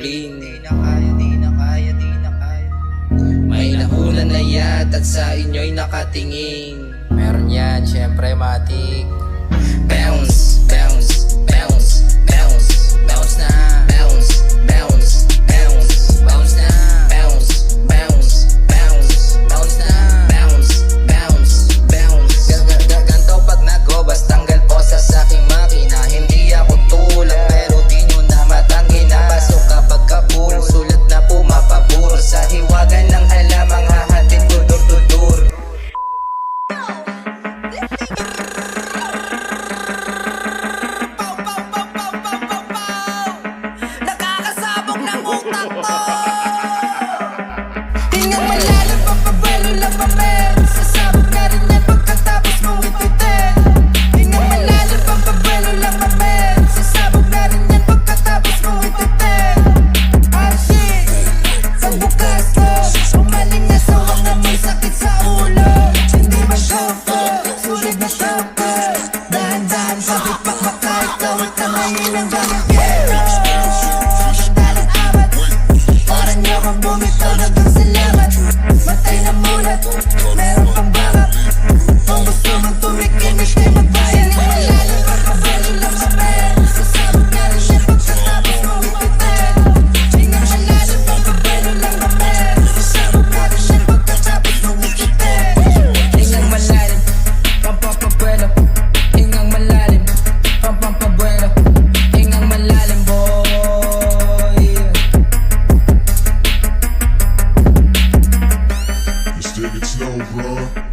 pabulin. Di na kaya, di na kaya, di na kaya. May nauna na yat at sa inyo'y nakatingin. Meron yan, syempre matik. Bounce, bounce, bounce, bounce, bounce na. Bounce, bounce, bounce, bounce na. Bounce, bounce, bounce, bounce na. Bounce, bounce, bounce. Ganto pag nagobas, tanggal po sa aking makina. Hindi ako tulak pero di nyo na matanggi. Napasok kapag kapur, sulat na pumapabor. Sa hiwagan ng halamang hahatid tudur-tudur. Nakakasabog ng utak ko. Hingang malalim, papabuelo lang mamen. Sasabog na rin yan pagkatapos mong ipitin. Hingang malalim, papabuelo lang mamen. Sasabog na rin yan pagkatapos mong ipitin. Ah shit, pagbukas ko, umaling na sa wag na may sakit sa ulo. Hindi ba chauffeur, sulit na chauffeur. Dahan-dahan sa hipak baka ikaw ay tamayin ng gamit. Para niyo kang bumitaw na kang salamat. Matay na mulat, meron pang bakap. Kung gusto mong tumikin, hindi magbayad. Malalim ang kabalo lang mamen. Sasabog na rin siya pagkatapos mong ipitin. Hingang malalim ang kabalo lang mamen. Sasabog na rin siya pagkatapos mong ipitin. Hingang malalim, pampapabuelo. Hingang malalim, pampapabuelo. Hingang malalim, boy. Let's take it slow, bro.